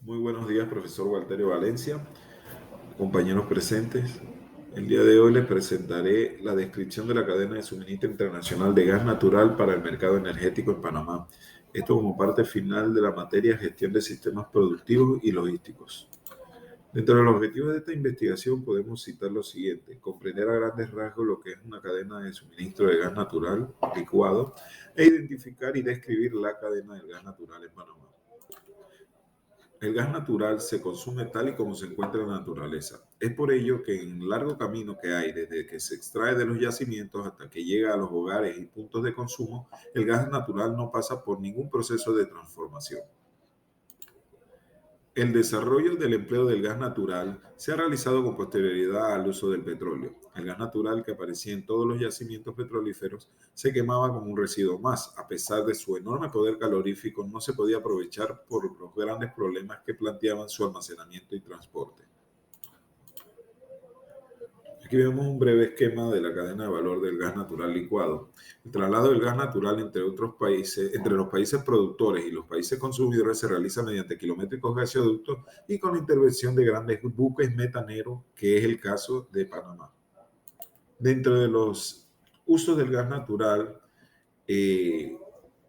Muy buenos días, profesor Walterio Valencia, compañeros presentes. El día de hoy les presentaré la descripción de la cadena de suministro internacional de gas natural para el mercado energético en Panamá. Esto como parte final de la materia gestión de sistemas productivos y logísticos. Dentro de los objetivos de esta investigación podemos citar lo siguiente: comprender a grandes rasgos lo que es una cadena de suministro de gas natural licuado e identificar y describir la cadena del gas natural en Panamá. El gas natural se consume tal y como se encuentra en la naturaleza. Es por ello que en el largo camino que hay desde que se extrae de los yacimientos hasta que llega a los hogares y puntos de consumo, el gas natural no pasa por ningún proceso de transformación. El desarrollo del empleo del gas natural se ha realizado con posterioridad al uso del petróleo. El gas natural que aparecía en todos los yacimientos petrolíferos se quemaba como un residuo más. A pesar de su enorme poder calorífico, no se podía aprovechar por los grandes problemas que planteaban su almacenamiento y transporte. Aquí vemos un breve esquema de la cadena de valor del gas natural licuado. El traslado del gas natural entre otros países, entre los países productores y los países consumidores se realiza mediante kilométricos gasoductos y con la intervención de grandes buques metaneros, que es el caso de Panamá. Dentro de los usos del gas natural, eh,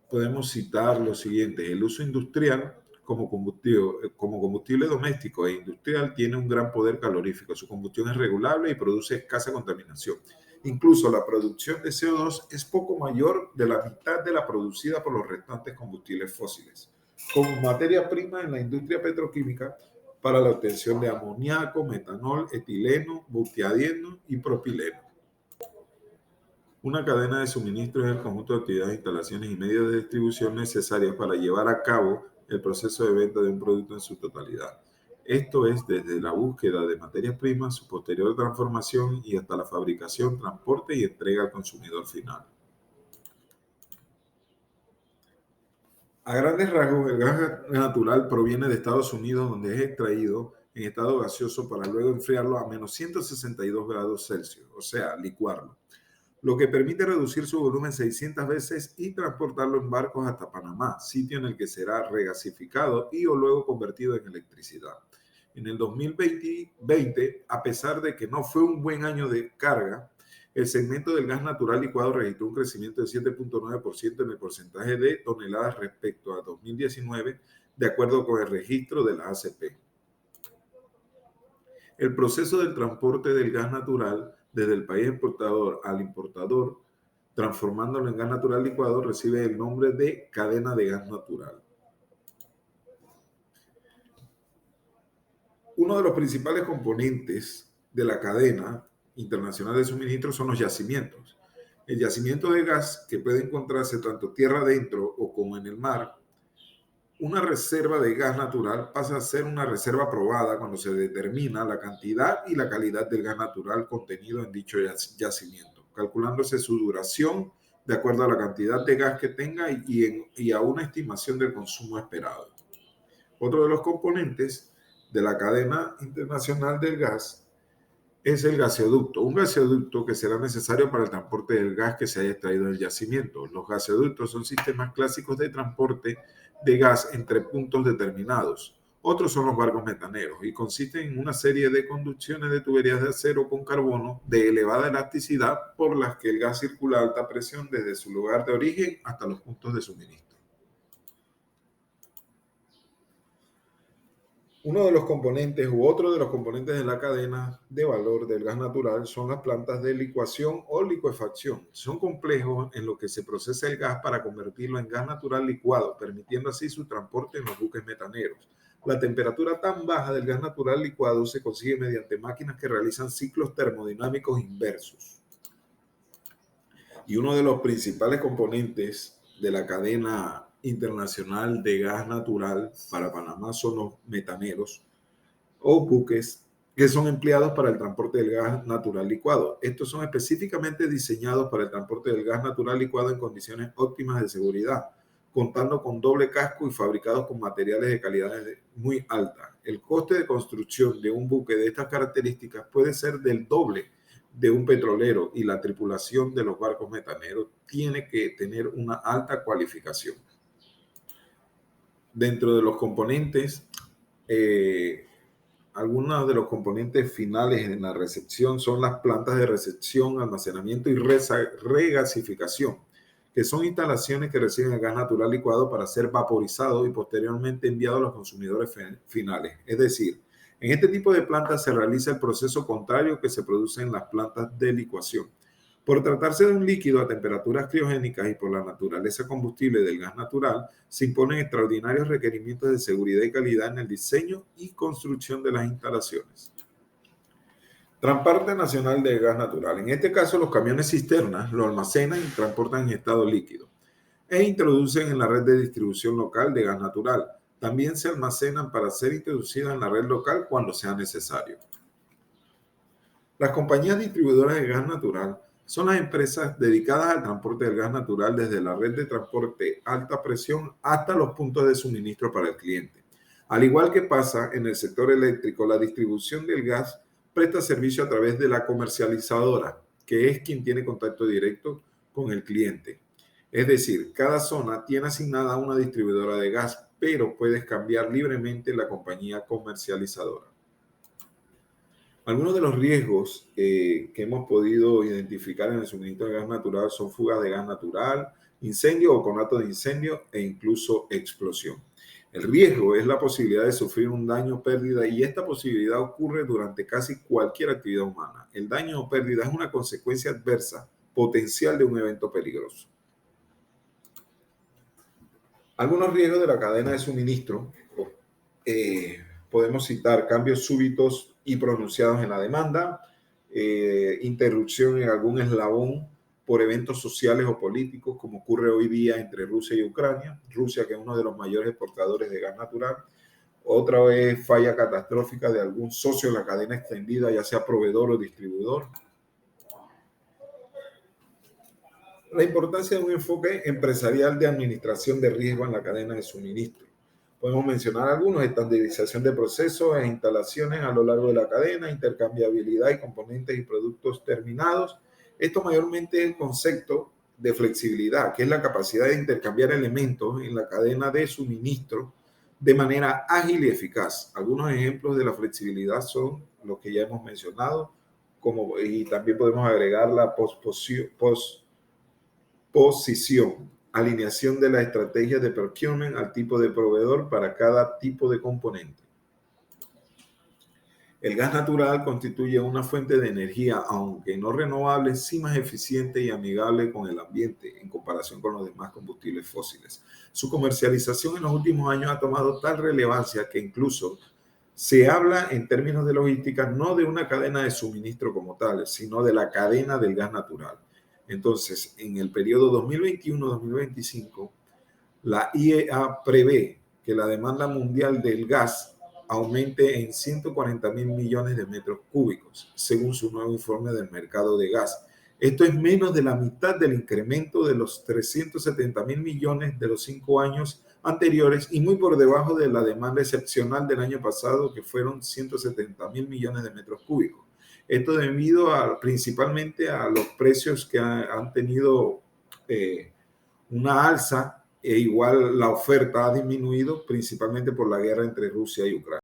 podemos citar lo siguiente: el uso industrial como combustible doméstico e industrial tiene un gran poder calorífico. Su combustión es regulable y produce escasa contaminación. Incluso la producción de CO2 es poco mayor de la mitad de la producida por los restantes combustibles fósiles. Como materia prima en la industria petroquímica para la obtención de amoníaco, metanol, etileno, butiadieno y propileno. Una cadena de suministro es el conjunto de actividades, instalaciones y medios de distribución necesarios para llevar a cabo el proceso de venta de un producto en su totalidad. Esto es desde la búsqueda de materias primas, su posterior transformación y hasta la fabricación, transporte y entrega al consumidor final. A grandes rasgos, el gas natural proviene de Estados Unidos, donde es extraído en estado gaseoso para luego enfriarlo a menos 162 grados Celsius, o sea, licuarlo, lo que permite reducir su volumen 600 veces y transportarlo en barcos hasta Panamá, sitio en el que será regasificado y o luego convertido en electricidad. En el 2020, a pesar de que no fue un buen año de carga, el segmento del gas natural licuado registró un crecimiento de 7.9% en el porcentaje de toneladas respecto a 2019, de acuerdo con el registro de la ACP. El proceso del transporte del gas natural desde el país exportador al importador, transformándolo en gas natural licuado, recibe el nombre de cadena de gas natural. Uno de los principales componentes de la cadena internacional de suministro son los yacimientos. El yacimiento de gas, que puede encontrarse tanto tierra adentro o como en el mar. Una reserva de gas natural pasa a ser una reserva aprobada cuando se determina la cantidad y la calidad del gas natural contenido en dicho yacimiento, calculándose su duración de acuerdo a la cantidad de gas que tenga y a una estimación del consumo esperado. Otro de los componentes de la cadena internacional del gas es el gaseoducto, un gaseoducto que será necesario para el transporte del gas que se haya extraído del yacimiento. Los gaseoductos son sistemas clásicos de transporte de gas entre puntos determinados. Otros son los barcos metaneros y consisten en una serie de conducciones de tuberías de acero con carbono de elevada elasticidad por las que el gas circula a alta presión desde su lugar de origen hasta los puntos de suministro. Uno de los componentes u otro de los componentes de la cadena de valor del gas natural son las plantas de licuación o licuefacción. Son complejos en los que se procesa el gas para convertirlo en gas natural licuado, permitiendo así su transporte en los buques metaneros. La temperatura tan baja del gas natural licuado se consigue mediante máquinas que realizan ciclos termodinámicos inversos. Y uno de los principales componentes de la cadena internacional de gas natural para Panamá son los metaneros o buques que son empleados para el transporte del gas natural licuado. Estos son específicamente diseñados para el transporte del gas natural licuado en condiciones óptimas de seguridad, contando con doble casco y fabricados con materiales de calidad muy alta. El coste de construcción de un buque de estas características puede ser del doble de un petrolero y la tripulación de los barcos metaneros tiene que tener una alta cualificación. Dentro de los componentes eh, algunos de los componentes finales en la recepción son las plantas de recepción, almacenamiento y regasificación, que son instalaciones que reciben el gas natural licuado para ser vaporizado y posteriormente enviado a los consumidores finales. Es decir, en este tipo de plantas se realiza el proceso contrario que se produce en las plantas de licuación. Por tratarse de un líquido a temperaturas criogénicas y por la naturaleza combustible del gas natural, se imponen extraordinarios requerimientos de seguridad y calidad en el diseño y construcción de las instalaciones. Transporte nacional de gas natural. En este caso, los camiones cisternas lo almacenan y transportan en estado líquido e introducen en la red de distribución local de gas natural. También se almacenan para ser introducidas en la red local cuando sea necesario. Las compañías distribuidoras de gas natural son las empresas dedicadas al transporte del gas natural desde la red de transporte alta presión hasta los puntos de suministro para el cliente. Al igual que pasa en el sector eléctrico, la distribución del gas presta servicio a través de la comercializadora, que es quien tiene contacto directo con el cliente. Es decir, cada zona tiene asignada una distribuidora de gas, pero puedes cambiar libremente la compañía comercializadora. Algunos de los riesgos que hemos podido identificar en el suministro de gas natural son fugas de gas natural, incendio o conato de incendio e incluso explosión. El riesgo es la posibilidad de sufrir un daño o pérdida y esta posibilidad ocurre durante casi cualquier actividad humana. El daño o pérdida es una consecuencia adversa potencial de un evento peligroso. Algunos riesgos de la cadena de suministro. Podemos citar cambios súbitos y pronunciados en la demanda, interrupción en algún eslabón por eventos sociales o políticos, como ocurre hoy día entre Rusia y Ucrania. Rusia, que es uno de los mayores exportadores de gas natural. Otra vez, falla catastrófica de algún socio de la cadena extendida, ya sea proveedor o distribuidor. La importancia de un enfoque empresarial de administración de riesgo en la cadena de suministro. Podemos mencionar algunos: estandarización de procesos e instalaciones a lo largo de la cadena, intercambiabilidad de componentes y productos terminados. Esto mayormente es el concepto de flexibilidad, que es la capacidad de intercambiar elementos en la cadena de suministro de manera ágil y eficaz. Algunos ejemplos de la flexibilidad son los que ya hemos mencionado, y también podemos agregar la posposición, alineación de la estrategia de procurement al tipo de proveedor para cada tipo de componente. El gas natural constituye una fuente de energía, aunque no renovable, sí más eficiente y amigable con el ambiente en comparación con los demás combustibles fósiles. Su comercialización en los últimos años ha tomado tal relevancia que incluso se habla en términos de logística no de una cadena de suministro como tal, sino de la cadena del gas natural. Entonces, en el periodo 2021-2025, la IEA prevé que la demanda mundial del gas aumente en 140.000 millones de metros cúbicos, según su nuevo informe del mercado de gas. Esto es menos de la mitad del incremento de los 370.000 millones de los 5 años anteriores y muy por debajo de la demanda excepcional del año pasado, que fueron 170.000 millones de metros cúbicos. Esto debido principalmente a los precios que han tenido una alza, e igual la oferta ha disminuido principalmente por la guerra entre Rusia y Ucrania.